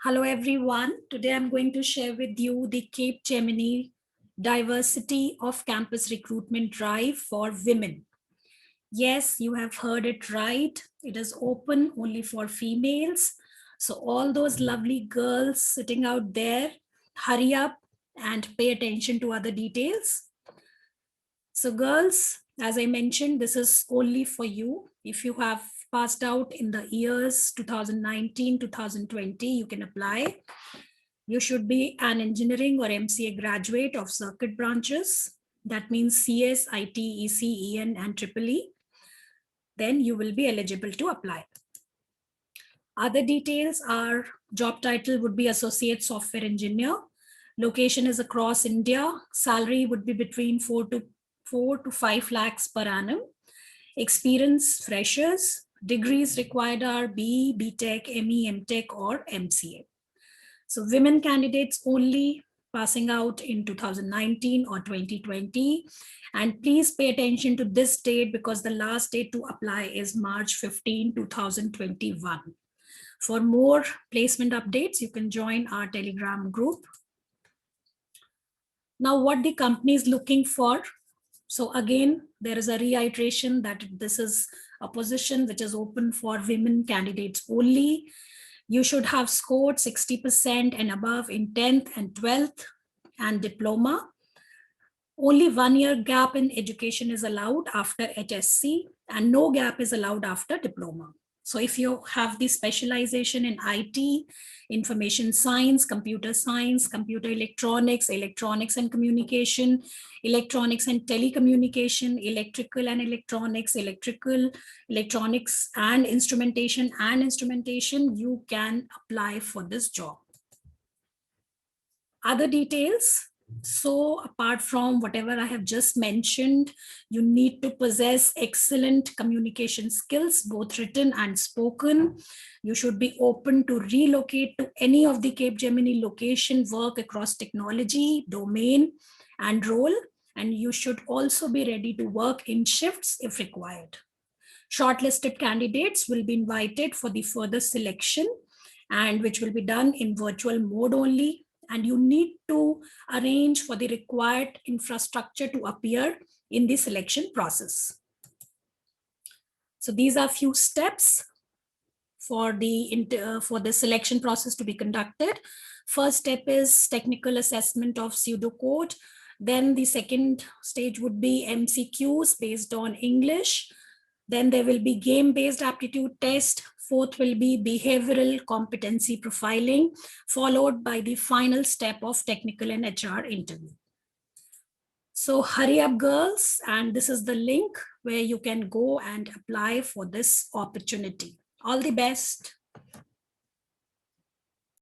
Hello everyone. Today I'm going to share with you the Cape Gemini Diversity of Campus Recruitment Drive for Women. Yes, you have heard it right. It is open only for females. So all those lovely girls sitting out there, hurry up and pay attention to other details. So girls, as I mentioned, this is only for you. If you have passed out in the years 2019, 2020, you can apply. You should be an engineering or MCA graduate of circuit branches. That means CS, IT, EC, EN, and EEE. Then you will be eligible to apply. Other details are job title would be associate software engineer. Location is across India. Salary would be between 4 to 5 lakhs per annum. Experience freshers. Degrees required are BE, BTech, ME, MTech, or MCA. So women candidates only passing out in 2019 or 2020. And please pay attention to this date because the last date to apply is March 15, 2021. For more placement updates, you can join our Telegram group. Now, what the company is looking for. So again, there is a reiteration that this is a position which is open for women candidates only. You should have scored 60% and above in 10th and 12th and diploma. Only 1 year gap in education is allowed after HSC and no gap is allowed after diploma. So if you have the specialization in IT, information science, computer electronics, electronics and communication, electronics and telecommunication, electrical and electronics, electronics and instrumentation, you can apply for this job. Other details. So apart from whatever I have just mentioned, you need to possess excellent communication skills, both written and spoken. You should be open to relocate to any of the Cape Gemini location, work across technology, domain, and role. And you should also be ready to work in shifts if required. Shortlisted candidates will be invited for the further selection, and which will be done in virtual mode only. And you need to arrange for the required infrastructure to appear in the selection process. So these are few steps for the selection process to be conducted. First step is technical assessment of pseudocode. Then the second stage would be MCQs based on English. Then there will be game-based aptitude test. Fourth will be behavioral competency profiling, followed by the final step of technical and HR interview. So hurry up, girls, and this is the link where you can go and apply for this opportunity. All the best.